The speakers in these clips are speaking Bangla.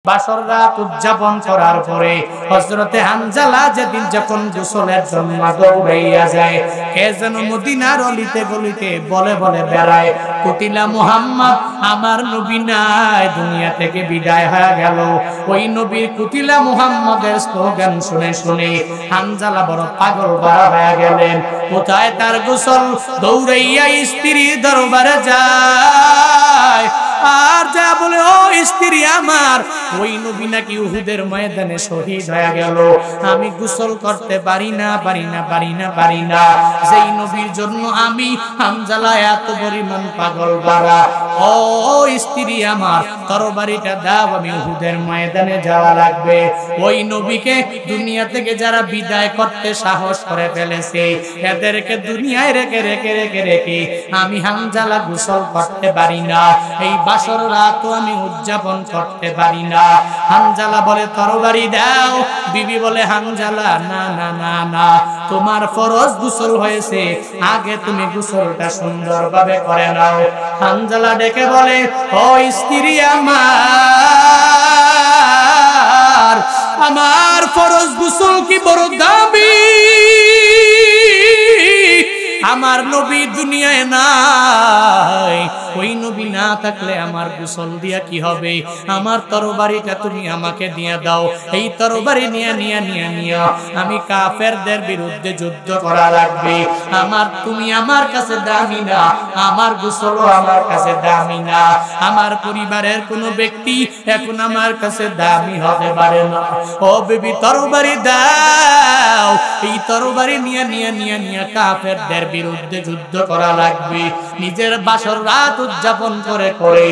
বাসর রাত উদযাপন করার পরে হযরতে হানজালা যেদিন যখন গোসলের জন্য দৌড়াইয়া যায়, কে যেন মদিনার অলিতে গলিতে বলে বলে বেড়ায়, কুতিলা মুহাম্মদ, আমার নবী নাই, দুনিয়া থেকে বিদায় হয়ে গেল। ওই নবীর কুতিলা মুহাম্মদের স্লোগান শুনে শুনে হানজালা বড় পাগল ভরা হয়ে গেলেন। কোথায় তার গোসল? দৌড়াইয়া স্ত্রীর দরবারে যায় আর যা বলে, ও স্ত্রী আমার, ওই নবী নাকি উহুদের ময়দানে শহীদ হয়ে গেল। আমি গোসল করতে পারি না, পারি না, পারি না, পারি না। যেই নবীর জন্য আমি হানজালা এত পরিমাণ পাগল বাড়া, ও স্ত্রী আমার, তরবারিটা দাও, আমি উহুদের ময়দানে যাওয়া লাগবে। ওই নবীকে দুনিয়া থেকে যারা বিদায় করতে সাহস করে ফেলেছে, এদেরকে দুনিয়ায় রেখে রেখে রেখে রেখে আমি হানজালা গোসল করতে পারি না, এই বাসর রাত আমি উদযাপন করতে পারি না। হানজালা বলে, তরবারি দাও। বিবি বলে, হানজালা, না না না না, তোমার ফরজ গোসল হয়েছে, আগে তুমি গোসলটা সুন্দরভাবে করে নাও। হানজালা ডেকে বলে, ও স্ত্রী আমার, আমার ফরজ গোসল কি বড় দামি? আমার নবী দুনিয়ায় নাই, ওই নবী না থাকলে আমার গোসল দিয়া কি হবে? আমার তরবারিটা তুমি আমাকে দিয়ে দাও, এই তরবারি নিয়ে নিয়ে নিয়ে নিয়ে আমি কাফেরদের বিরুদ্ধে যুদ্ধ করা লাগবে। আমার তুমি আমার কাছে দামি না, আমার গোসলও আমার কাছে দামি না, আমার পরিবারের কোনো ব্যক্তি এখন আমার কাছে দামি হতে পারে না। ও বিবি, তরবারি দাও, এই তরবারি নিয়ে নিয়ে নিয়ে নিয়ে কাফেরদের বিরুদ্ধে যুদ্ধ করা লাগবে। নিজের বাসর রাত উদযাপন করে করে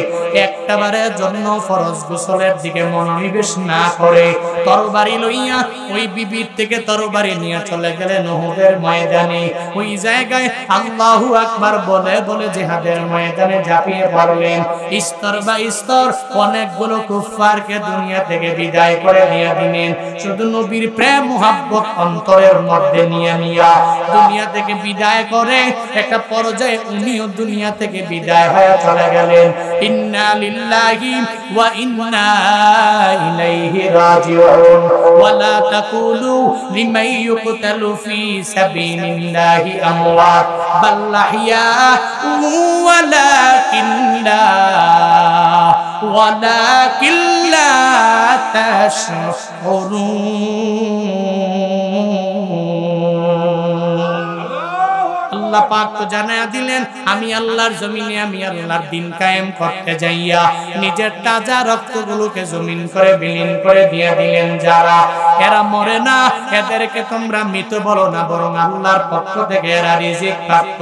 একটাবারের জন্য ফরজ গোসলের দিকে মনোনিবেশ না করে তরবারি লইয়া ওই বিবির থেকে তরবারি নিয়ে চলে গেলেন উহুদের ময়দানে। ওই জায়গায় আল্লাহু আকবার বলে বলে জিহাদের ময়দানে ঝাঁপিয়ে পড়লেন। স্তর বা স্তর অনেকগুলো কুফফারকে দুনিয়া থেকে বিদায় করে নিয়ে দিলেন। শুধু নবীর প্রেম মুহাব্বত অন্তরের মধ্যে নিয়ে নিয়া দুনিয়া থেকে বিদায় করে একটা পর্যায়ে উনিও দুনিয়া থেকে বিদায় হয়ে চলে গেলেন। ইন্না লিল্লাহি ওয়া ইন্না ইলাইহি রাজিউন ওয়া লা তাকুলু লিমান ইউকতালু ফি সাবিলিল্লাহি আমওয়াত বাল আহইয়া ওয়ালাকিন লা তাশউরুন। আল্লাহ পাক তো জানায়া দিলেন, আমি আল্লাহর জমিনে আমি আল্লাহর দিন কায়েম করতে যাইয়া নিজের তাজা রক্তগুলোকে জমিন করে বিলীন করে দিয়ে দিলেন। যারা এরা মরে না, এদেরকে তোমরা মৃত বলো না, বরং আল্লাহর পক্ষ থেকে এরা রিজিক প্রাপ্ত।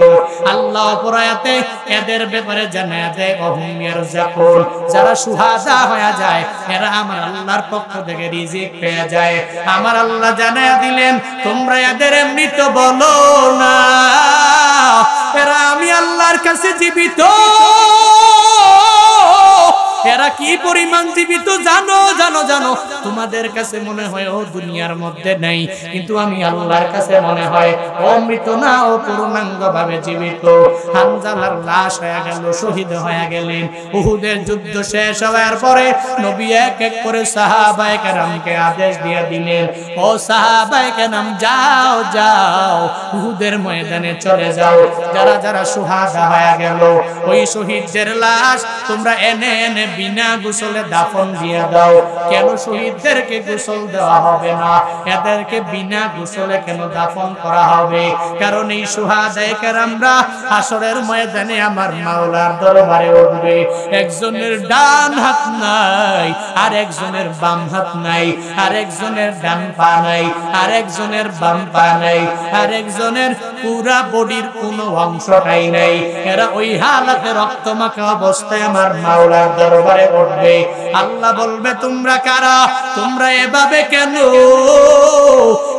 আল্লাহ অপর আয়াতে এদের ব্যাপারে জানায়া দেয়, ওহুম ইয়ারযাকুন, যারা শুহাদা হয়ে যায় এরা আমার আল্লাহর পক্ষ থেকে রিজিক পেয়ে যায়। আমার আল্লাহ জানায়া দিলেন, তোমরা এদের মৃত বলো না, এরা আমি আল্লাহর কাছে জীবিত। এরা কি পরিমাণ জীবিত জানো জানো জানো? তোমাদের কাছে মনে হয় ও দুনিয়ার মধ্যে নেই, কিন্তু আমি আল্লাহর কাছে মনে হয় ও মৃত না, ও পূর্ণাঙ্গ ভাবে জীবিত। হানজালার লাশ হয়ে গেল, শহীদ হয়ে গেলেন। উহুদের যুদ্ধ শেষ হওয়ার পরে নবী এক এক করে সাহাবায়ে কেরামকে আদেশ দিয়ে দিলেন, ও সাহাবায়ে কেরাম, যাও যাও উহুদের ময়দানে চলে যাও, যারা যারা শুহাদা হয়ে গেল ওই শহীদদের লাশ তোমরা এনে এনে বিনা গোসলে দাফন দিয়ে দাও। কেন শহীদদেরকে গোসল দেওয়া হবে না, এদেরকে বিনা গোসলে কেন দাফন করা হবে? কারণ এই শুহাদায়ে কেরামরা হাসরের ময়দানে আমার মাওলার দরবারে উঠবে। একজনের ডান হাত নাই, আর একজনের বাম হাত নাই, আর একজনের ডান পা নাই, আর একজনের বাম পা নাই, আর একজনের পুরা বডির কোনো অংশটাই নাই। এরা ওই হালাতে রক্তমাখা অবস্থায় আমার মাওলার দরবারে উঠবে। আল্লাহ বলবে, তোমরা কারা? তোমরা এভাবে কেন?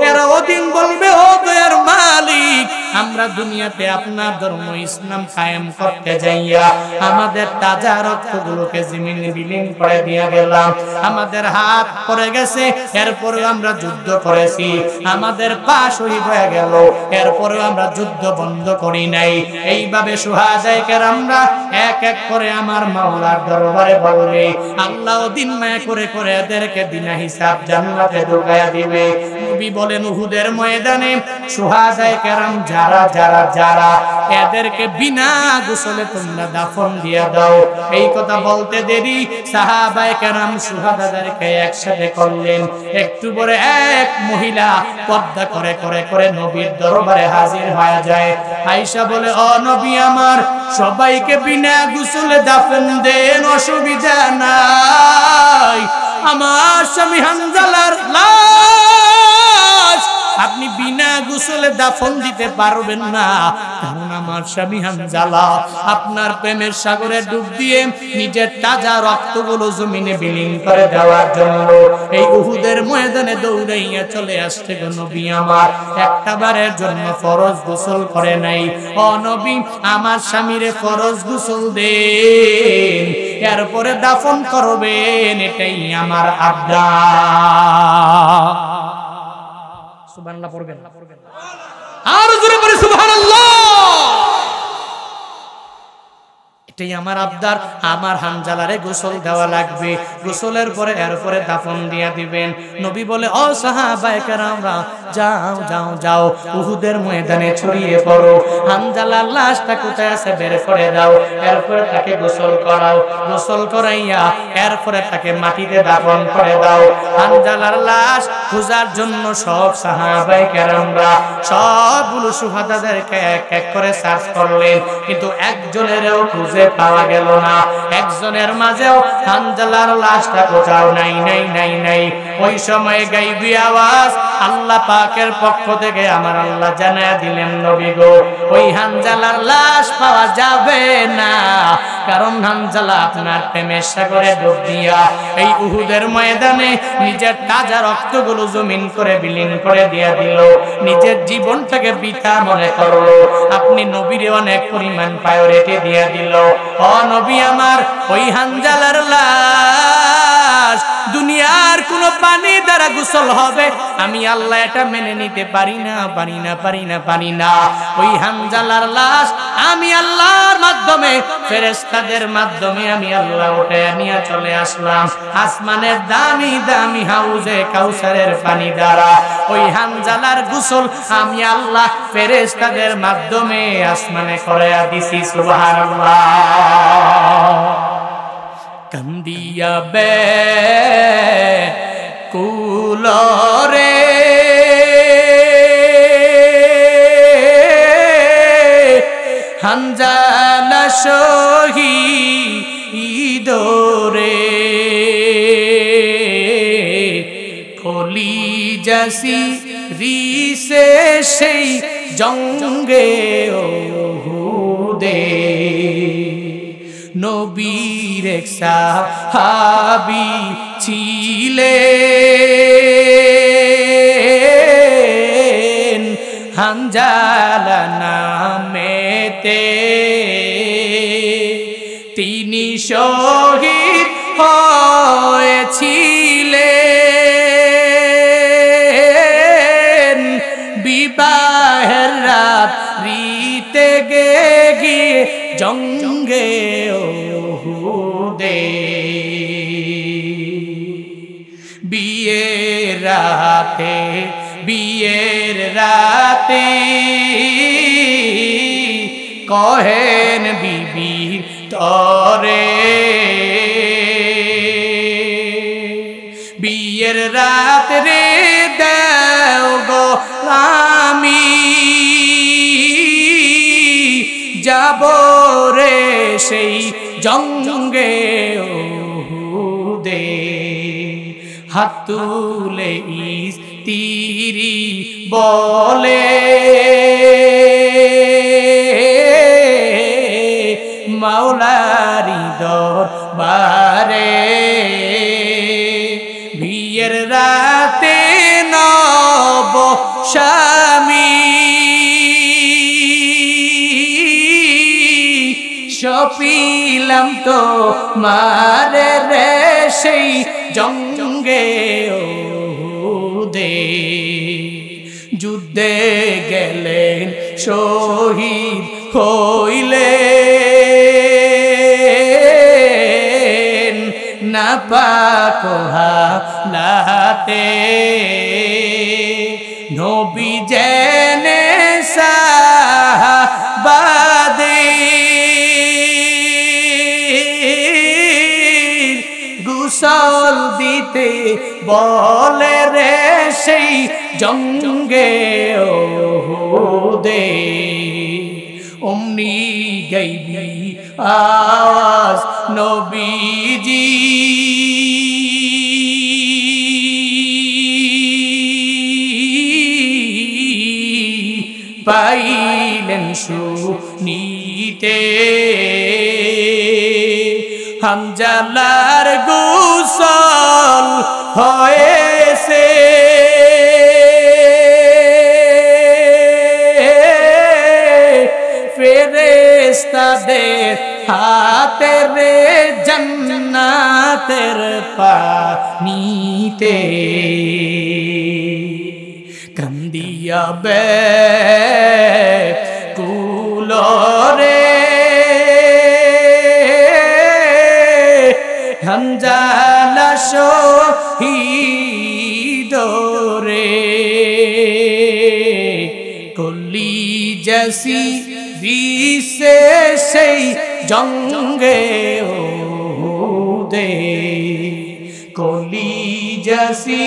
এরা ওদিন বলবে, ও দয়ার মালিক, আমরা দুনিয়াতে আপনার ধর্ম ইসলাম কায়েম করতে যাইয়া আমাদের তাজা রক্তগুলোকে জমিনে বিলীন করে দিয়ে গেলাম। আমাদের হাত পড়ে গেছে, এরপরে আমরা যুদ্ধ করেছি। আমাদের পা শহীদ হয়ে গেল, এরপরে আমরা যুদ্ধ বন্ধ করি নাই। এইভাবে সুহাদায়ে কেরামরা এক এক করে আমার মাওলার দরবারে বলবে, আল্লাহ দিন মায়া করে করে এদেরকে বিনা হিসাব জান্নাতে ঢুকায়া দিবে। নবী বলেন উহুদের ময়দানে সুহাদায়ে কেরাম যারা যারা যারা এদেরকে বিনা গোসলে তোমরা দাফন দিয়া দাও। এই কথা বলতে দেরি সাহাবায়ে কেরাম সুহাদাদেরকে একসাথে করলেন। একটু পরে এক মহিলা পর্দা করে করে করে নবীর দরবারে হাজির হয়ে যায়। আয়েশা বলে, ও নবী আমার, সবাইকে বিনা গোসলে দাফন দেন, অসুবিধা নাই। আমার স্বামী হানজালার লাশ আপনি বিনা গোসলে দাফন দিতে পারবেন না, কারণ আমার স্বামী হানজালা আপনার প্রেমের সাগরে ডুব দিয়ে নিজের তাজা রক্তগুলো জমিনে বিলীন করে দেওয়ার জন্য এই উহুদের ময়দানে দৌড়াইয়া চলে আসছে গো নবী আমার। একটা বারের জন্য ফরজ গোসল করে নাই। ও নবী, আমার স্বামীরে ফরজ গোসল দেন, এরপরে দাফন করবেন, এটাই আমার আবদার। সুবহানাল্লাহ পড়বেন, আর জোরে পড়ে সুবহানাল্লাহ। এটাই আমার আবদার, আমার হানজালারে গোসল দেওয়া লাগবে। গোসলের পরে এরপরে দাফন দিয়া দিবেন। নবী বলে, ও সাহাবায়ে কেরামরা, যাও যাও যাও, উহুদের ময়দানে ছড়িয়ে পড়ো। হানজালার লাশটা কোথায় আছে বের করে দাও, এরপরে তাকে গোসল করাও। গোসল করাইয়া এরপরে তাকে মাটিতে দাফন করে দাও। হানজালার লাশ খোঁজার জন্য সব সাহাবায়ে কেরামরা সবগুলো সুহাদাদেরকে এক এক করে সার্চ করলেন, কিন্তু একজনেরও খুঁজে পাওয়া গেল না। একজনের মাঝেও হানজালার লাশটা কোথাও নাই নাই নাই নাই। ওই সময় গায়বী আওয়াজ আল্লাহ পাকের পক্ষ থেকে আমার আল্লাহ জানায়া দিলেন, নবী গো, ওই হানজালার লাশ পাওয়া যাবে না, কারণ হানজালা আপনার প্রেমের সাগরে ডুব দিয়া এই উহুদের ময়দানে নিজের তাজা রক্তগুলো জমিন করে বিলীন করে দিয়া দিল, নিজের জীবনটাকে বৃথা মনে করলো। আপনি নবীরে অনেক পরিমাণ প্রায়োরিটি দিয়া দিল। ও নবী আমার, ওই হানজালার লাশ দুনিয়ার কোন পানি দ্বারা গোসল হবে আমি আল্লাহ এটা মেনে নিতে পারি না, পারি না, পারি না, পারি না। ওই হানজালার লাশ আমি আল্লাহর মাধ্যমে, ফেরেশতাদের মাধ্যমে আমি আল্লাহ উঠায় নিয়ে চলে আসলাম আসমানের দামি দামি হাউজে কাউসারের পানি দ্বারা। ওই হানজালার গোসল আমি আল্লাহ ফেরেশতাদের মাধ্যমে আসমানে করায়া দিছি। সুবহানাল্লাহ। কান্দিয়া বে কুলরে হানজালা শহীদ রে, কলিজাসি রিসে সেই জঙ্গে ওহুদে নবীর এক সাহাবী ছিলেন হানজালা নামেতে, তিনি শহীদ হয়েছিলেন বিবাহের রাত্রিতে গিয়ে জঙ্গে ওহুদে। বিয়ের রাতে কহেন বিবি তরে, বিয়ের রাত রে দেও গো আমি যাব রে সেই জঙ্গে ওহুদে। হাত তুলে স্ত্রী বলে মাওলারি দরবারে, বিয়ের রাতে নব স্বামী সপিলাম তো মারে রে সেই জঙ্গে ওহুদে যুদ্ধে গেলেন শহীদ হইলেন নাপাক হালাতে নবী জেনে সাহাবাদে গোসল দিতে বলে রে সেই জঙ্গে ওহুদে অমনি গাইবি আওয়াজ নবীজি পাইলেন শুনিতে হামজালার গোসল হয়েছে ফেরেশতাদের হাতে রে জান্নাতের পানিতে কান্দিয়া কুলরে হামজালা শহীদ রে কলিজাসি দিছে সেই জঙ্গে ওহুদে কলিজাসি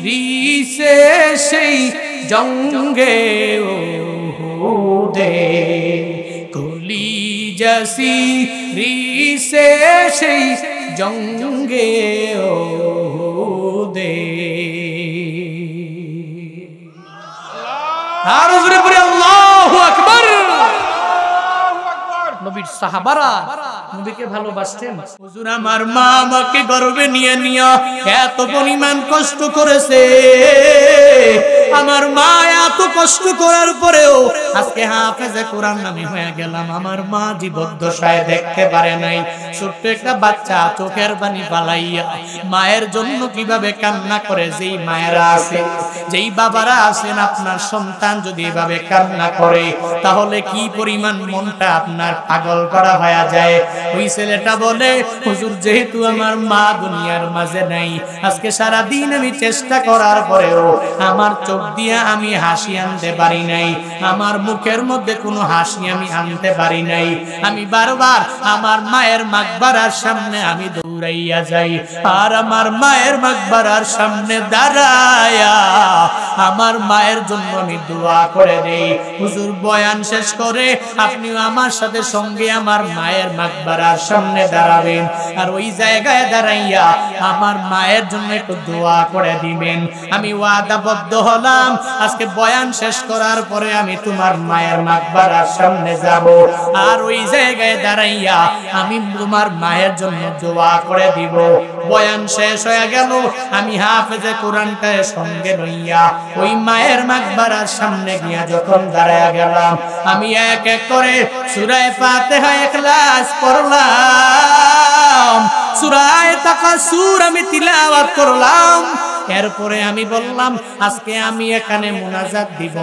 দিছে সেই জঙ্গে ওহুদে কলিজাসি দিছে সেই জঙ্গে ওহুদে আর জোরে পড়ে আল্লাহু আকবার নবীর সাহাবারা নবীকে ভালোবাসতেন হুজুর আমার মা আমাকে গর্ভে নিয়ে নিয়ে এত পরিমাণ কষ্ট করেছে আমার মা এত কষ্ট করার পরেও আজকে হাফেজে কোরআন আমি হয়ে গেলাম আমার মা জীবদ্দশায় দেখতে পারে নাই ছোট্ট একটা বাচ্চা চোখের পানি ফালাইয়া মায়ের জন্য কিভাবে কান্না করে যেই মায়েরা আছে যেই বাবারা আছেন আপনার সন্তান যদি এভাবে কান্না করে তাহলে কি পরিমাণ মনটা আপনার পাগল করা হয়ে যায় ওই ছেলেটা বলে হুজুর যেহেতু আমার মা দুনিয়ার মাঝে নাই আজকে সারা দিন আমি চেষ্টা করার পরেও আমার চোখ দিয়া আমি হাসি আনতে পারি নাই আমার মুখের মধ্যে কোনো হাসি আমি আনতে পারি নাই আমি বারবার আমার মায়ের মাকবারার সামনে আমি দৌড়াইয়া যাই আর আমার মায়ের মাকবারার সামনে দাঁড়ায়া আমার মায়ের জন্য আমি দোয়া করে দেই হুজুর বয়ান শেষ করে আপনিও আমার সাথে সঙ্গে আমার মায়ের মাকবারার সামনে দাঁড়াবেন আর ওই জায়গায় দাঁড়াইয়া আমার মায়ের জন্য একটু দোয়া করে দিবেন আমি ওয়াদাবদ্ধ হলাম আজকে বয়ান শেষ করার পরে আমি তোমার মায়ের মাকবারার সামনে যাব আর ওই জায়গায় দাঁড়াইয়া আমি তোমার মায়ের জন্য দোয়া করে দিব বয়ান শেষ হয়ে গেল আমি হাফেজে কোরআনটা সঙ্গে লইয়া ওই মায়ের মাকবারার সামনে গিয়া যখন দাঁড়ায়া গেলাম আমি এক এক করে সূরা ফাতিহা ইখলাস পড়লাম সূরা তাকাসুর আমি তিলাওয়াত করলাম এরপরে আমি বললাম আজকে আমি এখানে মুনাজাত দিব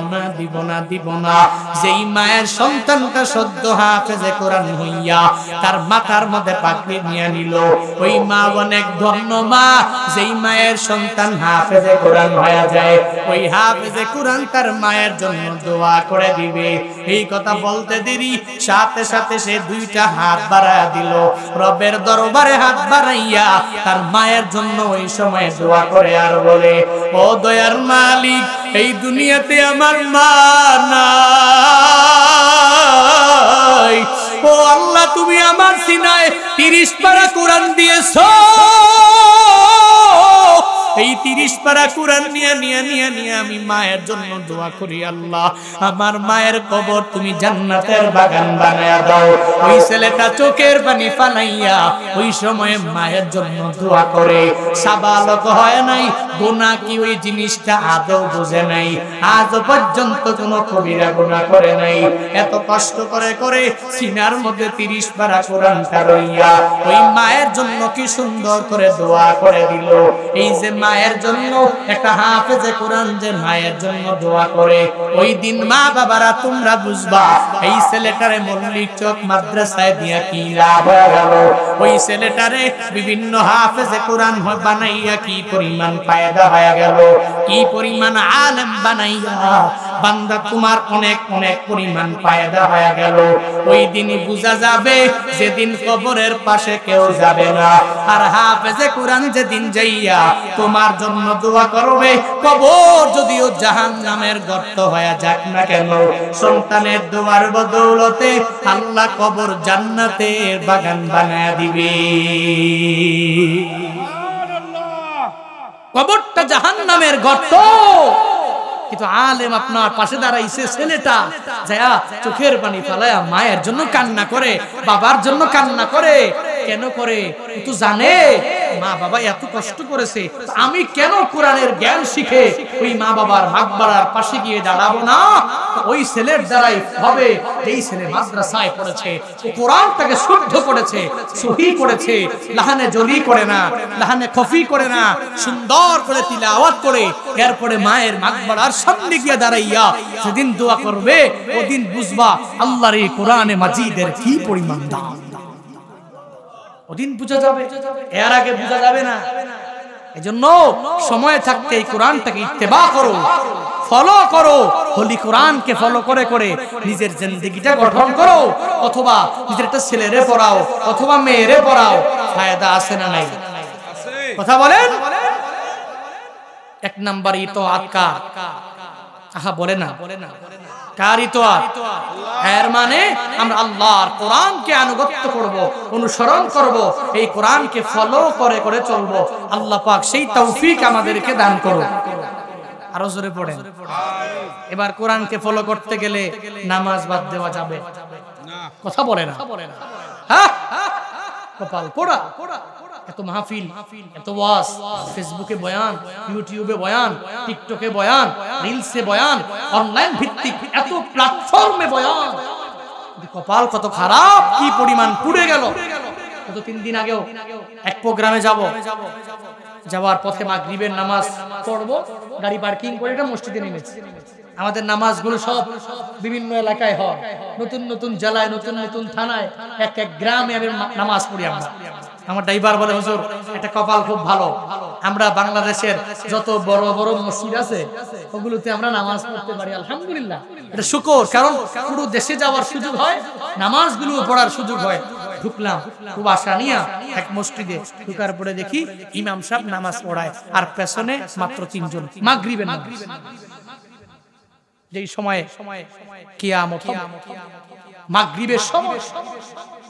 না যেই মায়ের সন্তানটা সদ্য হাফেজে কোরআন হইয়া তার মাথার মধ্যে পাগড়ি নিয়ে নিল ওই মা অনেক ধন্য মা যেই মায়ের সন্তান হাফেজে কোরআন হয়ে যায় ওই হাফেজে কোরআন তার মায়ের জন্য দোয়া করে দিবে এই কথা বলতে দেরি সাথে সাথে সে দুইটা হাত বাড়ায়া দিল রবের দরবারে হাত বাড়াইয়া তার মায়ের জন্য ওই সময় দোয়া করে আর বলে ও দয়ার মালিক এই দুনিয়াতে আমার মা নাই ও আল্লাহ তুমি আমার সিনায় 30 পারা কোরআন দিয়েছো এই 30 পারা কোরআন নিয়ে আমি মায়ের জন্য দোয়া করি, আল্লাহ আমার মায়ের কবর তুমি জান্নাতের বাগান বানায়া দাও। ওই ছেলেটা চোখের পানি ফালাইয়া ওই সময় মায়ের জন্য দোয়া করে, সাবালক হয় নাই, গুনাহ কি ওই জিনিসটা আদৌ বুঝে নাই, আজ পর্যন্ত কোনো কবিরা গুনাহ করে নাই। এত কষ্ট করে সিনার মধ্যে 30 পারা কোরআনটা রইয়া ওই মায়ের জন্য কি সুন্দর করে দোয়া করে দিল। এই যে মায়ের জন্য একটা হাফেজে কোরআন যে মায়ের জন্য দোয়া করে, ওই দিন মা বাবারা তোমরা বুঝবা এই ছেলেটারে মল্লিক চক মাদ্রাসায় দিয়া কি লাভ হয়ে গেল। ওই ছেলেটারে বিভিন্ন হাফেজে কোরআন বানাইয়া কি পরিমাণ ফায়দা হয়ে গেল, কি পরিমাণ আলেম বানাইয়া বান্দা তোমার অনেক অনেক পরিমাণ ফায়দা হয়ে গেল। ওই দিনই বুঝা যাবে যেদিন কবরের পাশে কেউ যাবে না, আর হাফেজে কোরআন যেদিন যাইয়া তোমার জন্য দোয়া করবে, কবর যদিও জাহান্নামের গর্ত হয়ে যাক না কেন, সন্তানের দোয়ার বদৌলতে আল্লাহ কবর জান্নাতের বাগান বানায় দিবে। কবরটা জাহান্নামের গর্ত, কিন্তু আলেম আপনার পাশে দাঁড়াইছে, ছেলেটা যায়া চোখের পানি ফালায়া মায়ের জন্য কান্না করে, বাবার জন্য কান্না করে। কেন করে? তো জানে মা বাবা এত কষ্ট করেছে, আমি কেন কোরআনের জ্ঞান শিখে ওই মা বাবার মাকবারার পাশে গিয়ে দাঁড়াবো না? ওই ছেলের দ্বারাই হবে, এই ছেলে মাদ্রাসায় পড়েছে, কোরআনটাকে শুদ্ধ করেছে, সহি করেছে, লাহানে জলি করে না, লাহানে খফি করে না, সুন্দর করে তিলাওয়াত করে এরপরে মায়ের মাকবারার সামনে গিয়ে দাঁড়াইয়া সেদিন দোয়া করবে, ওদিন বুঝবা আল্লাহর এই কোরআনে মাজিদের কি পরিমাণ দাম। ওদিন বুঝা যাবে, এর আগে বুঝা যাবে না। এজন্য সময় থাকতে এই কোরআনটাকে ইত্তেবা করো, ফলো করো, হোলি কোরআনকে ফলো করে করে নিজের জিন্দেগিটা গঠন করো, অথবা নিজের একটা ছেলেরে পড়াও অথবা মেয়েরে পড়াও। ফায়দা আছে না নাই? কথা বলেন। এক নাম্বার ইতোয়াত কার? আহা বলে না, কার ইতোয়াত? এর মানে আমরা আল্লাহর কোরআনকে আনুগত্য করব, অনুসরণ করব, এই কোরআনকে ফলো করে করে চলবো। আল্লাহ পাক সেই তৌফিক আমাদেরকে দান করুন। আরো জোরে পড়েন। এবার কোরআনকে ফলো করতে গেলে নামাজ বাদ দেওয়া যাবে না। কথা বলে না, হ্যাঁ কপাল পোড়া। এত মাহফিল, এত ওয়াজ, ফেসবুকে বয়ান, ইউটিউবে বয়ান, টিকটকে বয়ান, রিলসে বয়ান, অনলাইন ভিত্তিক এত প্ল্যাটফর্মে বয়ান, কপাল কত খারাপ, কি পরিমাণ পুড়ে গেল। গত 3 দিন আগেও এক প্রোগ্রামে যাওয়ার পথে মাগরিবের নামাজ পড়বো, গাড়ি পার্কিং করে এটা মসজিদে নেমেছি। আমাদের নামাজগুলো সব বিভিন্ন এলাকায় হয়, নতুন নতুন জেলায়, নতুন নতুন থানায়, এক এক গ্রামে আমি নামাজ পড়ি। আমার ড্রাইভার বলে, হুজুর এটা কপাল খুব ভালো, আমরা বাংলাদেশের যত বড় বড় মসজিদ আছে ওগুলোতে আমরা নামাজ পড়তে পারি, আলহামদুলিল্লাহ, এটা শুকর। কারণ পুরো দেশে যাওয়ার সুযোগ হয়, নামাজগুলো পড়ার সুযোগ হয়। ঢুকলাম খুব আশা নিয়া এক মসজিদে, ঢুকার পরে দেখি ইমাম সাহেব নামাজ পড়ায়, আর পেছনে মাত্র 3 জন, মাগরিবের নামাজ। যেই সময়ে কিয়ামত মাগরিবের সময়,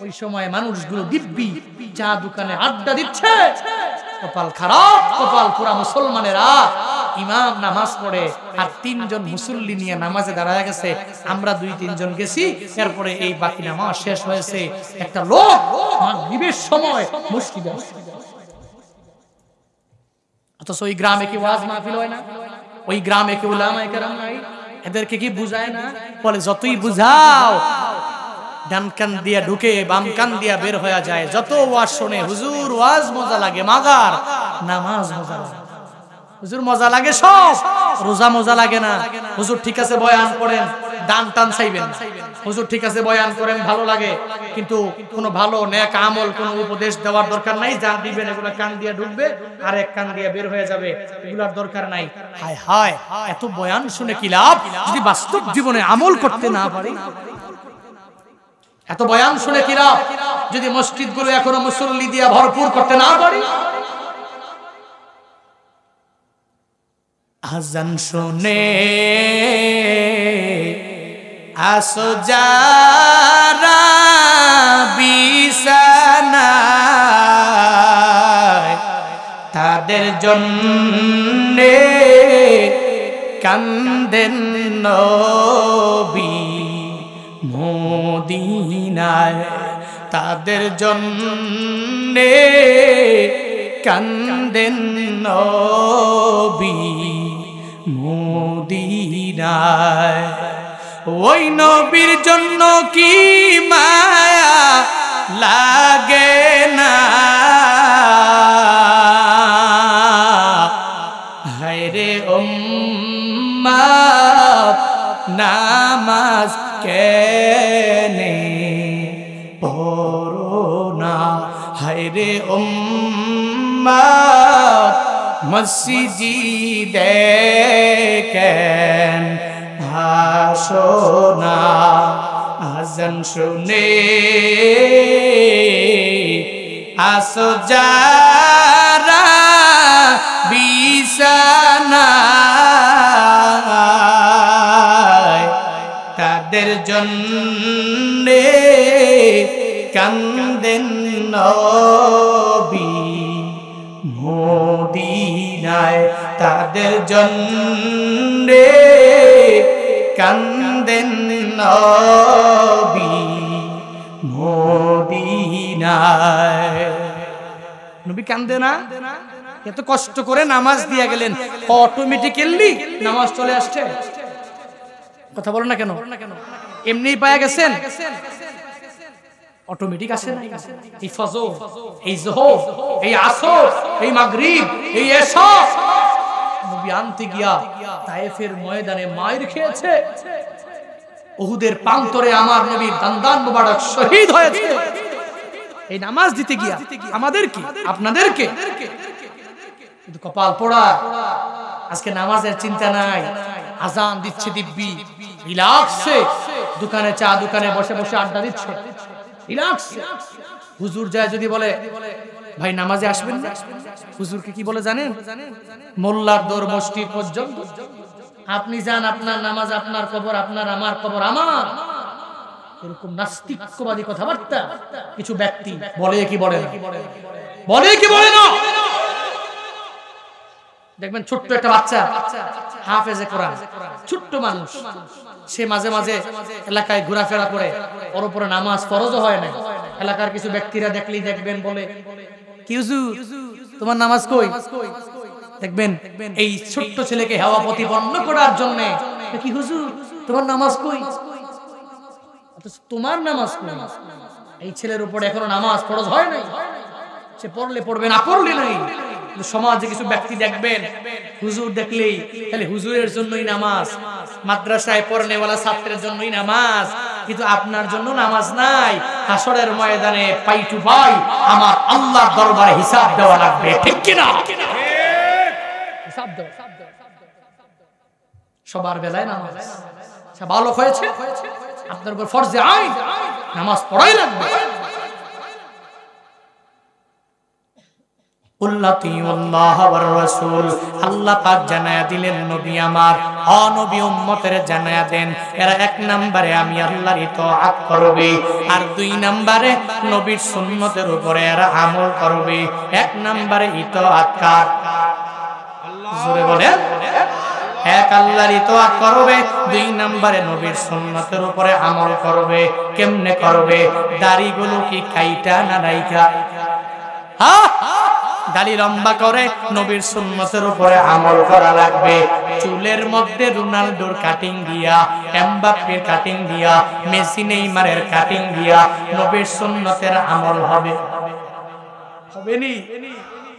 ওই সময় মানুষগুলো দিব্যি চা দোকানে আড্ডা দিচ্ছে। কপাল খারাপ, কপাল পুরা মুসলমানেরা। ইমাম নামাজ পড়ে আর 3 জন মুসল্লি নিয়ে নামাজে দাঁড়ায় গেছে, আমরা 2-3 জন গেছি। এরপরে এই বাকি নামাজ শেষ হয়েছে, একটা লোক মাগরিবের সময় মসজিদে আসে। অথচ ওই গ্রামে কি ওয়াজ মাহফিল হয় না? ওই গ্রামে কি উলামায়ে কেরাম নাই? এদেরকে কি বুঝায় না? বলে যতই বুঝাও ডান কান দিয়া ঢুকে বাম কান দিয়া বের হয়ে যায়। যত ওয়াজ শুনে, হুজুর ওয়াজ মজা লাগে, মাগার নামাজ মজা লাগে। হুজুর মজা লাগে সব, রোজা মজা লাগে না। হুজুর ঠিক আছে বয়ান করেন, দান টান চাইবেন। হুজুর ঠিক আছে বয়ান করেন, ভালো লাগে, কিন্তু কোনো ভালো নেক আমল, কোনো উপদেশ দেওয়ার দরকার নাই। যা দিবেন এগুলো কান দিয়ে ঢুকবে আর এক কান দিয়ে বের হয়ে যাবে, এগুলোর দরকার নাই। হায় হায়, এত বয়ান শুনে কি লাভ যদি বাস্তব জীবনে আমল করতে না পারি? এত বয়ান শুনে কি লাভ যদি মসজিদগুলো এখনো মুসল্লি দিয়ে ভরপুর করতে না পারি? আজান শুনে আসো যারা বিছানায়, তাদের তাদের জন্যে কান্দেন নবী মদিনায়, তাদের জন্যে কান্দেন নবী মদিনায়। ওই নবীর জন্য কি মায়া লাগে না, হায়রে উম্মত নামাজ কেনে পড়ো না, হায়রে উম্মত মসজিদে কেন আসো না, আজান শুনে আসো যারা বিছানায়, তাদের জন্যে কান্দেন নবী মদিনায়, তাদের জন্যে কান্দেন নবী মদিনায়। নবী কান্দে না? এত কষ্ট করে নামাজ দিয়ে গেলেন, অটোমেটিক্যালি নামাজ চলে আসছে। কথা বলো না কেন? এমনি পায়া গেছেন? অটোমেটিক আসে না? এই ফজর, এই যোহর, এই আসর, এই মাগরিব, এই এশা নবী আনতে গিয়া তায়েফের ময়দানে মাইর খেয়েছে। উহুদের প্রান্তরে আমার নবীর দান্দান মুবারক শহীদ হয়েছে এই নামাজ দিতে গিয়া। আমাদের কি, আপনাদের কে? কিন্তু কপাল পোড়া, আজকে নামাজের চিন্তা নাই। আজান দিচ্ছে দিব্যি, রিল্যাক্সে দোকানে চা দোকানে বসে বসে আড্ডা দিচ্ছে, রিল্যাক্সে। হুজুর যায় যদি বলে ভাই নামাজে আসবেন না, হুজুরকে কি বলে জানেন? মোল্লার দৌড় মসজিদ পর্যন্ত। আপনি যান, আপনার নামাজ আপনার কবর, আপনার আমার কবর আমার। এরকম নাস্তিকবাদী কথাবার্তা কিছু ব্যক্তি বলে কি বলে না, বলে কি বলে না। দেখবেন ছোট্ট একটা বাচ্চা হাফেজে কোরআন, ছোট্ট মানুষ, সে মাঝে মাঝে এলাকায় ঘোরাফেরা করে, ওর উপরে নামাজ ফরজ হয় না। এলাকার কিছু ব্যক্তিরা দেখলেই দেখবেন বলে কি হুজুর তোমার নামাজ কই? দেখবেন এই ছোট্ট ছেলেকে হেওয়া প্রতিপন্ন করার জন্য, কি হুজুর তোমার নামাজ কই? তোমার নামাজ কই? এই ছেলের উপরে এখনো নামাজ ফরজ হয় নাই, সে পড়লে পড়বে না পড়লে নাই। সমাজে কিছু ব্যক্তি দেখবেন হুজুর দেখলেই তাহলে হুজুরের জন্যই নামাজ, মাদ্রাসায় পড়নেওয়ালা ছাত্রের জন্যই নামাজ, কিন্তু আপনার জন্য নামাজ নাই। হাসরের ময়দানে পাই টু পাই আমার আল্লাহর দরবারে হিসাব দেওয়া লাগবে, ঠিক কি না? হিসাব দাও। সবার বেলায় নামাজ সে বালক হয়েছে, আপনার উপর ফরজে আইন নামাজ পড়াই লাগবে। আল্লাহ পাক জানায়া দিলেন নবী আমার অনবী উম্মতের জানায়া দেন, এরা এক নম্বরে আমি আল্লাহর ইতাআত করবে, আর দুই নম্বরে নবীর সুন্নতের উপরে এরা আমল করবে। এক নম্বরে ইতাআত কার? জোরে বলেন। এক আল্লাহর ইতাআত করবে, দুই নম্বরে নবীর সুন্নতের উপরে আমল করবে। কেমনে করবে? দাড়িগুলো কি কাইটা না রাইখা? হ্যাঁ, দাড়ি লম্বা করে নবীর সুন্নতের উপরে আমল করা লাগবে। চুলের মধ্যে রোনাল্ডোর কাটিং দিয়া, এমবাপ্পের কাটিং দিয়া, মেসি নেইমারের কাটিং দিয়া নবীর সুন্নতের আমল হবে, হবে নি?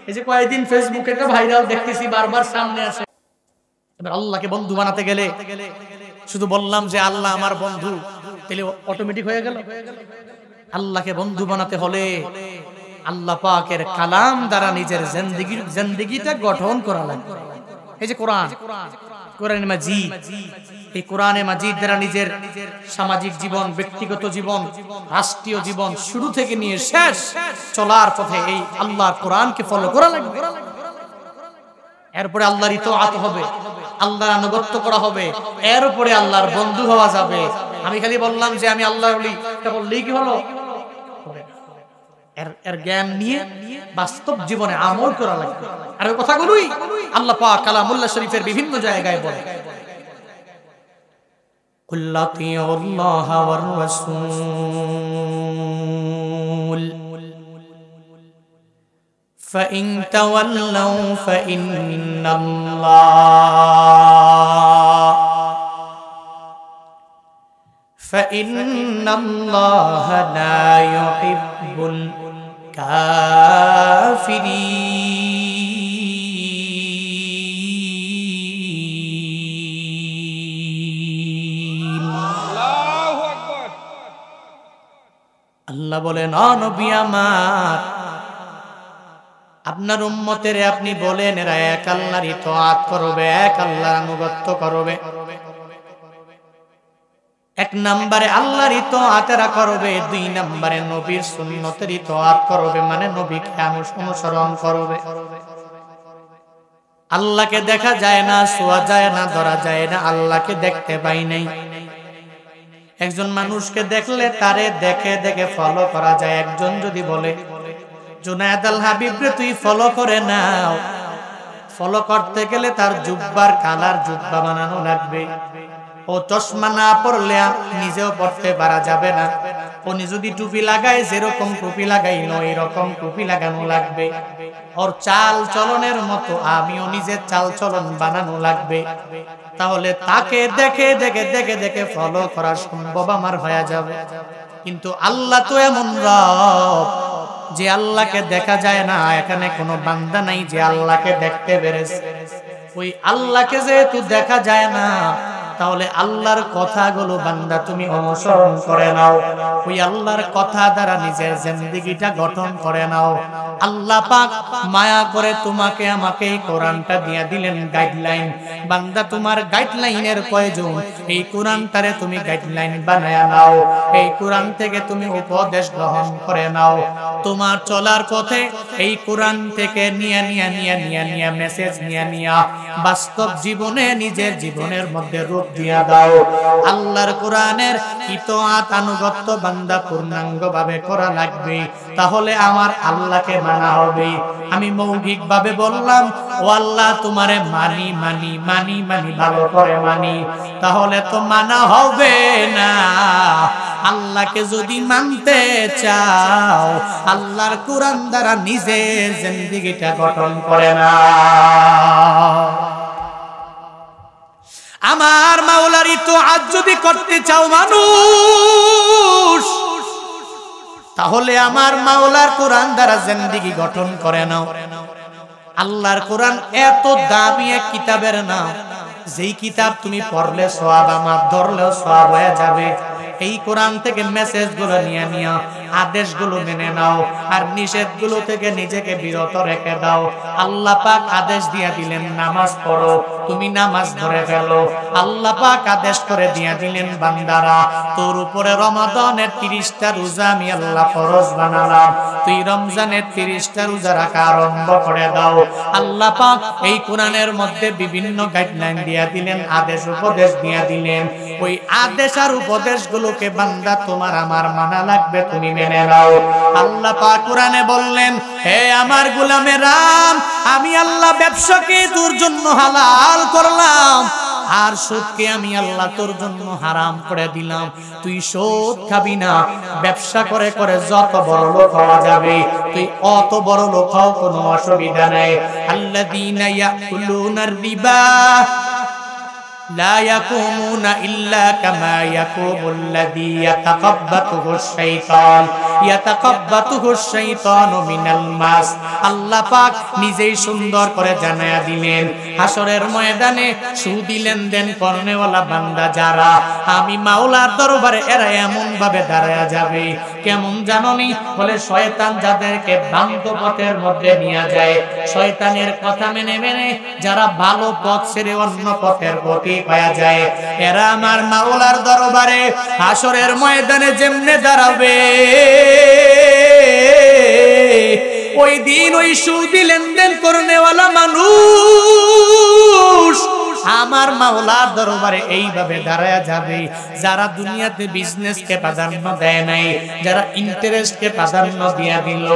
এই যে কয়েকদিন ফেসবুকে একটা ভাইরাল দেখতেছি, বারবার সামনে আসে। এবার আল্লাহকে বন্ধু বানাতে গেলে শুধু বললাম যে আল্লাহ আমার বন্ধু, তাহলে অটোমেটিক হয়ে গেল? আল্লাহকে বন্ধু বানাতে হলে আল্লাহ পাকের কালাম দ্বারা নিজের জিন্দেগিটা গঠন করা লাগবে। এই যে কোরআন, কোরআনে মাজিদ, এই কোরআনে মাজিদ দ্বারা নিজের সামাজিক জীবন, ব্যক্তিগত জীবন, রাষ্ট্রীয় জীবন শুরু থেকে নিয়ে শেষ চলার পথে এই আল্লাহর কোরআনকে ফলো করা লাগবে। এরপরে আল্লাহর ইতাআত হবে, আল্লাহর আনুগত্য করা হবে, এরপরে আল্লাহর বন্ধু হওয়া যাবে। আমি খালি বললাম যে আমি আল্লাহর ওলি, এটা বললেই কি হলো? এর জ্ঞান নিয়ে বাস্তব জীবনে আমল করা লাগবে। আর ওই কথাগুলোই আল্লাহ পাক কালামুল্লাহ শরীফের বিভিন্ন জায়গায় বলে, কুল আতিউল্লাহ ওয়ার রাসূল ফাইন তাওয়াল্লাউ ফাইন্নাল্লাহা লা ইউহিব্বুল কাফিরিন। আল্লাহু আকবার। আল্লাহ বলেন, ও নবী আমার, আপনার উম্মতের আপনি বলেন এরা এক আল্লাহর ইতাআত করবে, এক আল্লাহর আনুগত্য করবে। এক নম্বরে আল্লাহর ইতাআত এরা করবে, দুই নম্বরে নবীর সুন্নতের ইতাআত করবে, মানে নবীকে অনুসরণ করবে। আল্লাহকে দেখা যায় না, ছোঁয়া যায় না, ধরা যায় না, আল্লাহকে দেখতে পাই নাই। একজন মানুষকে দেখলে তারে দেখে দেখে ফলো করা যায়। একজন যদি বলে জুনায়েদ আল হাবিব রে তুই ফলো করে নাও, ফলো করতে গেলে তার জুব্বার কালার জুব্বা বানানো লাগবে। ও চশমা না পরলে নিজেও পড়তে পারা যাবে না। উনি যদি টুপি লাগায় যেরকম টুপি লাগাইলো এরকম টুপি লাগানো লাগবে। ওর চাল চলনের মতো আমিও নিজের চাল চলন বানানো লাগবে। তাহলে তাকে দেখে দেখে দেখে দেখে ফলো করা সম্ভব আমার হয়ে যাবে। কিন্তু আল্লাহ তো এমন রব যে আল্লাহকে দেখা যায় না। এখানে কোনো বান্দা নাই যে আল্লাহকে দেখতে পেরেছে। ওই আল্লাহকে যেহেতু দেখা যায় না, তাহলে আল্লাহর কথাগুলো বান্দা তুমি অনুসরণ করে নাও। ওই আল্লাহর কথা দ্বারা নিজের জিন্দেগিটা গঠন করে নাও। আল্লাহ পাক মায়া করে তোমাকে আমাকে এই কোরআনটা দিয়ে দিলেন গাইডলাইন। বান্দা তোমার গাইডলাইনের প্রয়োজন, এই কোরআনটারে তুমি গাইডলাইন বানায়া নাও। এই কোরআন থেকে তুমি উপদেশ গ্রহণ করে নাও। তোমার চলার পথে এই কোরআন থেকে নিয়ে মেসেজ নিয়ে বাস্তব জীবনে নিজের জীবনের মধ্যে রূপ দিয়া দাও। আল্লাহর কোরআনের ইতাআত আনুগত্য বান্দা পূর্ণাঙ্গ ভাবে করা লাগবে, তাহলে আমার আল্লাহকে মানা হবে। আমি মৌখিক ভাবে বললাম ও আল্লাহ তোমারে মানি মানি মানি মানি ভালো করে মানি, তাহলে তো মানা হবে না। আল্লাহকে যদি মানতে চাও আল্লাহর কোরআন দ্বারা নিজের জিন্দেগিটা গঠন করে না। আমার মাওলার ইতাআত যদি করতে চাও মানুষ, তাহলে আমার মাওলার কোরআন দ্বারা জিন্দেগি গঠন করে নাও। আল্লাহর কোরআন এত দামি এক কিতাবের নাম, যেই কিতাব তুমি পড়লে সওয়াব, আমার ধরলেও সওয়াব হয়ে যাবে। এই কোরআন থেকে মেসেজগুলো নিয়ে আদেশগুলো মেনে নাও, আর নিষেধগুলো থেকে নিজেকে বিরত রেখে দাও। আল্লাহ পাক আদেশ দিয়ে দিলেন নামাজ পড়ো, তুমি নামাজ ধরে ফেলো। আল্লাহ পাক আদেশ করে দিয়ে দিলেন বান্দারা তোর উপরে রমাদানের 30টা রোজা আমি আল্লাহ ফরজ বানালাম, তুই রমজানের 30টা রোজা রাখা আরম্ভ করে দাও। আল্লাহ পাক এই কোরআনের মধ্যে বিভিন্ন গাইডলাইন দিয়ে দিলেন, আদেশ উপদেশ দিয়ে দিলেন। ওই আদেশ আর উপদেশগুলোকে বান্দা তোমার আমার মানা লাগবে, তুমি মেনে নাও। আল্লাহ পাক কোরআনে বললেন, হে আমার গোলামেরা, আমি আল্লাহ ব্যবসাকে তোর জন্য হালাল করলাম, আর সুদকে আমি আল্লাহ তোর জন্য হারাম করে দিলাম। তুই সুদ খাবি না, ব্যবসা করে করে যত বড় লোক হওয়া যাবে তুই অত বড় লোক হও, কোনো অসুবিধা নেই। আল্লাযীনা ইয়াকুলুনার রিবা لا يقومون إلا كما يقوم الذي يتخبطه الشيطان من المس। আল্লাহ পাক নিজেই সুন্দর করে জানায়া দিলেন, হাসরের ময়দানে সুদি লেনদেন করনেওয়ালা বান্দা যারা, আমি মাওলার দরবারে এরা এমন ভাবে দাঁড়ায়া যাবে কেমন জানোনি? বলে শয়তান যাদেরকে ভ্রান্ত পথের মধ্যে নিয়ে যায়, শয়তানের কথা মেনে মেনে যারা ভালো পথ ছেড়ে অন্য পথের প্রতি পাওয়া যায়, এরা আমার মাওলার দরবারে হাসরের ময়দানে যেমনে দাঁড়াবে, ওই দিন ওই সুদি লেনদেন করনেওয়ালা মানুষ আমার মাওলার দরবারে এইভাবে দাঁড়ায়া যাবে যারা দুনিয়াতে বিজনেসকে প্রাধান্য দেয় নাই, যারা ইন্টারেস্টকে প্রাধান্য দিয়া দিল।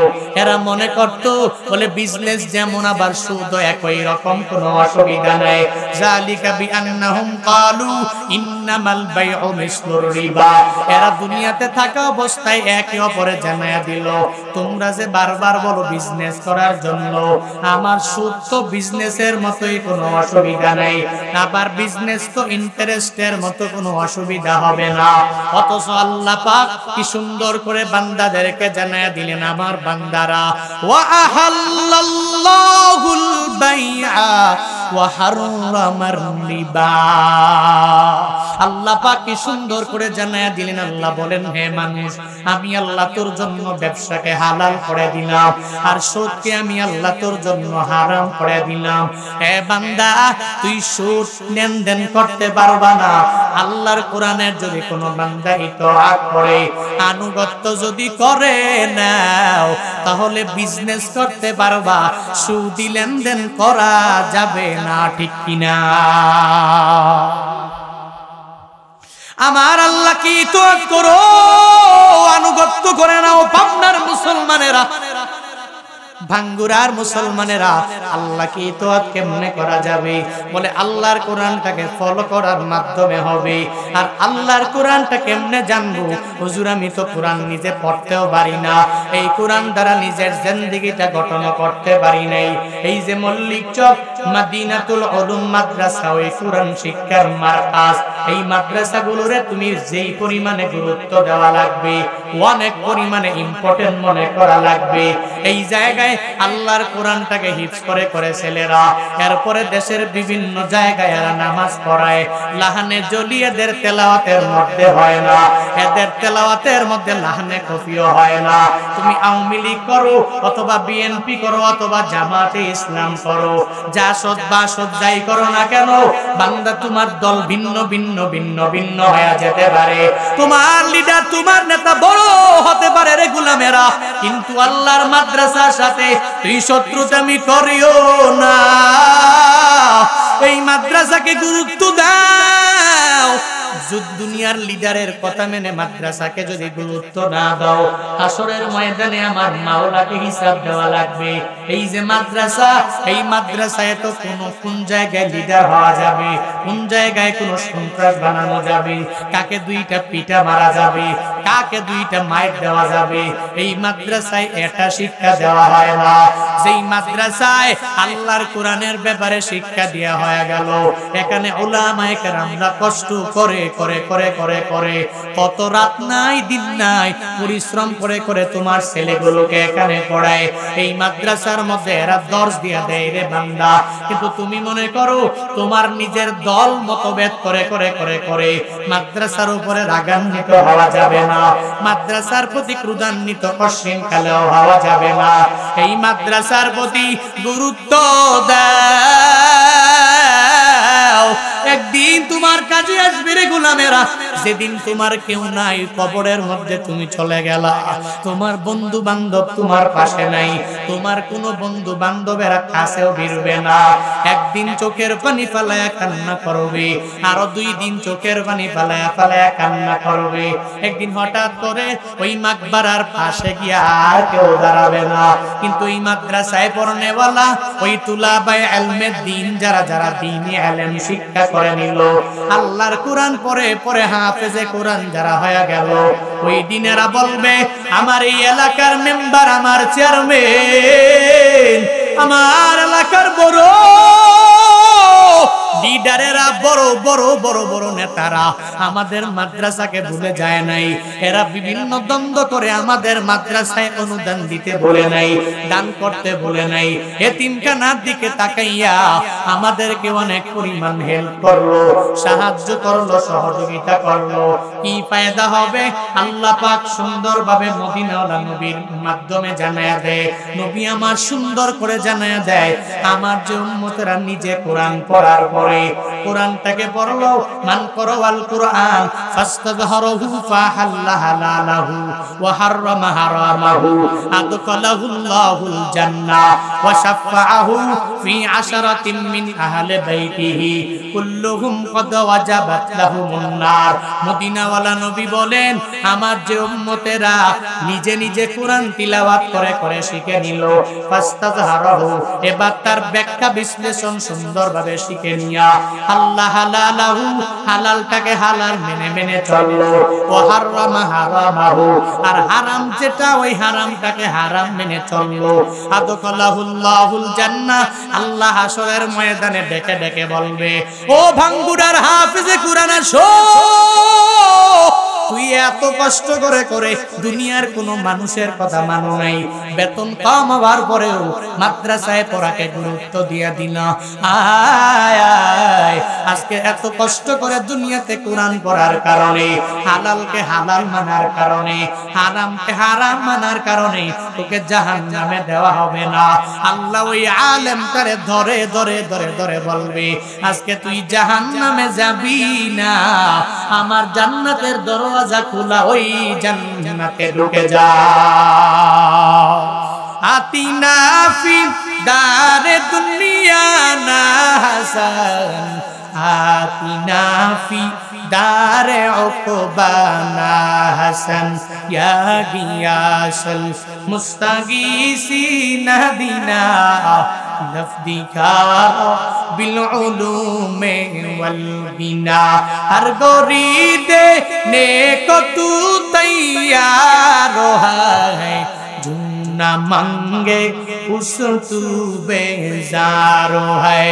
এরা মনে করতো বলে বিজনেস যেমন আবার সুদ একই রকম, কোনো অসুবিধা নাই। যালিকা বিআন্নাহুম ক্বালু ইন্নামাল বাইউ মিসলুর রিবা। এরা দুনিয়াতে থাকা অবস্থায় একে অপরে জানায়া দিল, তোমরা যে বারবার বলো বিজনেস করার জন্য, আমার সুদ তো বিজনেসের মতোই, কোনো অসুবিধা নাই। আবার বিজনেস তো ইন্টারেস্টের মতো, কোনো অসুবিধা হবে না। অথচ আল্লাহ পাক কি সুন্দর করে বান্দাদেরকে জানায়া দিলেন, আমার বান্দারা ওয়া আহাল্লাল্লাহুল বাইআ ওয়া হাররামার রিবা। আল্লাহ পাক কি সুন্দর করে জানায়া দিলেন। আল্লাহ বলেন, হে মানুষ, আমি আল্লাহ তোর জন্য ব্যবসাকে হালাল করে দিলাম, আর সুদকে আমি আল্লাহ তোর জন্য হারাম করে দিলাম। হে বান্দা, তুই সুদ লেনদেন করতে পারবা না। আল্লাহর কোরআনের যদি কোনো বান্দা ইতআত করে, আনুগত্য যদি করে নাও, তাহলে বিজনেস করতে পারবা, সুদি লেনদেন করা যাবে না, ঠিক কিনা? আমার আল্লাহ কি ইতআত করো, আনুগত্য করে নাও। পাবনার মুসলমানেরা, ভাঙ্গুরার মুসলমানেরা, আল্লাহ কি ইতআত কেমনে করা যাবে? বলে আল্লাহর কোরআনটাকে ফলো করার মাধ্যমে হবে। আর আল্লাহর কোরআনটা কেমনে জানবো? হুজুর, আমি তো কোরআন নিজে পড়তেও পারি না, এই কোরআন দ্বারা নিজের জিন্দেগিটা গঠন করতে পারি নাই। এই যে মল্লিক চক মদিনাতুল উলুম মাদ্রাসা, ওই কোরআন শিক্ষার মারকাজ, এই মাদ্রাসাগুলোরে তুমি যেই পরিমাণে গুরুত্ব দেওয়া লাগবে, অনেক পরিমাণে ইম্পর্টেন্ট মনে করা লাগবে। এই জায়গায় আল্লাহর কোরআনটাকে হিফজ করে করে ছেলেরা, এরপরে দেশের বিভিন্ন জায়গায় এরা নামাজ পড়ায়। লাহানে জলি এদের তেলাওয়াতের মধ্যে হয় না, এদের তেলাওয়াতের মধ্যে লাহানে কফিও হয় না। তুমি আওয়ামী লীগ করো, অথবা বিএনপি করো, অথবা জামাতে ইসলাম করো, যা সৎ বা সৎ যাই করো না কেন, বান্দা তোমার দল ভিন্ন ভিন্ন ভিন্ন ভিন্ন হয়ে যেতে পারে, তোমার লিডার, তোমার নেতা বড় হতে পারে রে গোলামেরা, কিন্তু আল্লাহর মাদ্রাসার সাথে তুই শত্রুতামি করিও না। এই মাদ্রাসাকে গুরুত্ব দাও। দুনিয়ার লিডারের কথা মেনে মাদ্রাসাকে যদি গুরুত্ব না দাও, হাসরের ময়দানে আমার মাওলাকে হিসাব দেওয়া লাগবে। এই যে মাদ্রাসা, এই মাদ্রাসায় তো কোন জায়গায় লিডার হওয়া যাবে, কোন জায়গায় কোন সন্ত্রাস বানানো যাবে, কাকে দুইটা পিটা মারা যাবে, কাকে দুইটা মাইর দেওয়া যাবে, এই মাদ্রাসায় এটা শিক্ষা দেওয়া হয় না। যেই মাদ্রাসায় আল্লাহর কোরআনের ব্যাপারে শিক্ষা দেওয়া হয়ে গেল, এখানে উলামায়ে কেরামরা কষ্ট করে করে করে করে করে কত রাত নাই দিন নাই পরিশ্রম করে করে তোমার ছেলেগুলোকে এখানে পড়ায়। এই মাদ্রাসার মধ্যে এরা দর্শ দিয়া দেয় রে বান্দা, কিন্তু তুমি মনে করো তোমার নিজের দল মতভেদ করে করে করে করে মাদ্রাসার উপরে রাগান্বিত হওয়া যাবে না, মাদ্রাসার প্রতি ক্রোধান্বিত অশ্লীল কালেও হওয়া যাবে না। এই মাদ্রাসার প্রতি গুরুত্ব দাও। একদিন তোমার কাজে আসবে রে গোলামেরা, যেদিন তোমার কেউ নাই, কবরের মধ্যে তুমি চলে গেলা, তোমার বন্ধু বান্ধব তোমার পাশে নাই, তোমার কোনো বন্ধু বান্ধবেরা কাছেও ভিড়বে না। একদিন চোখের পানি ফেলায়া কান্না করবে, আরো 2 দিন চোখের পানি ফেলায়া ফেলায়া কান্না করবে। একদিন হঠাৎ করে ওই মাকবারার পাশে গিয়ে আর কেউ দাঁড়াবে না, কিন্তু এই মাদ্রাসায় পড়নেওয়ালা, ওই তুলাবায়ে ইলমে দ্বীন, যারা যারা দ্বীনি ইলম শিক্ষা করে নিল, আল্লাহর কোরআন পড়ে পড়ে হাফেজে কোরআন যারা হয়ে গেল, ওই দিনেরা বলবে, আমার এই এলাকার মেম্বার, আমার চেয়ারম্যান, আমার এলাকার বড় লিডারেরা, বড় বড় বড় বড় নেতারা আমাদের মাদ্রাসাকে ভুলে যায় নাই। এরা বিভিন্ন দ্বন্দ্ব করে আমাদের মাদ্রাসায় অনুদান দিতে বলে নাই, দান করতে বলে নাই, এতিমখানার দিকে তাকাইয়া আমাদেরকে অনেক পরিমাণ হেল্প করলো, সাহায্য করলো, সহযোগিতা করলো। কি ফায়দা হবে? আল্লাহ পাক সুন্দরভাবে মদিনাওয়ালা নবীর মাধ্যমে জানায়া দেয়, নবী আমার সুন্দর করে জানায়া দেয়, আমার যে উম্মতেরা নিজে কোরআন পড়ার পরে কোরআনটাকে পড়লো, মান করওয়াল কোরআন ফাস্তাযহারহু ফাহাল্লা হালালাহু ওয়া হাররামা হারামাহু আদখালাহুল্লাহুল জান্নাহ। ওয়া শাফাআহু ফি আশরাতিন মিন আহলি বাইতিহি কুল্লুহুম কদ ওয়াজাবাত লাহুমুন নার। মদিনাওয়ালা নবী বলেন, আমার যে উম্মতেরা নিজে নিজে কোরআন তিলাওয়াত করে করে শিখে নিল, ফাস্তাযহারাহু, এবার তার ব্যাখ্যা বিশ্লেষণ সুন্দরভাবে শিখে নিয়া আল্লাহ হালালাহু, হালালটাকে হালাল মেনে মেনে চললো, ওয়া হারামা হারামাহু, আর হারাম যেটা ওই হারামটাকে হারাম মেনে চললো, আদখালাহুল্লাহুল জান্নাহ, আল্লাহ হাশরের ময়দানে ডেকে ডেকে বলবে, ও ভাঙ্গুড়ার হাফেজে কুরআন আসো, তুই এত কষ্ট করে করে দুনিয়ার কোনো মানুষের কথা মানো নাই, বেতন কম হওয়ার পরেও মাদ্রাসায় পড়াকে গুরুত্ব দিয়া দিল। আয় আয়, আজকে এত কষ্ট করে দুনিয়াতে কোরআন পড়ার কারণে, হালালকে হালাল মানার কারণে, হারামকে হারাম মানার কারণে তোকে জাহান্নামে দেওয়া হবে না। আল্লাহ ওই আলেমটারে ধরে ধরে ধরে ধরে বলবে, আজকে তুই জাহান্নামে যাবি না, আমার জান্নাতের দরওয়াজা খোলা, ওই জান্নাতে ঢুকে যা। আতিনা ফি দারে দুনিয়া না হাসান, আতিনা ফি দারে উকবা না হাসান, ইয়া গিয়াসুল মুস্তাগীসিন দিনা লফদিকা বিল উলুমে ওয়াল বিনা, হর গরিদে নেকো তু তৈয়ার है, जो ना मांगे उस तू बेजार है।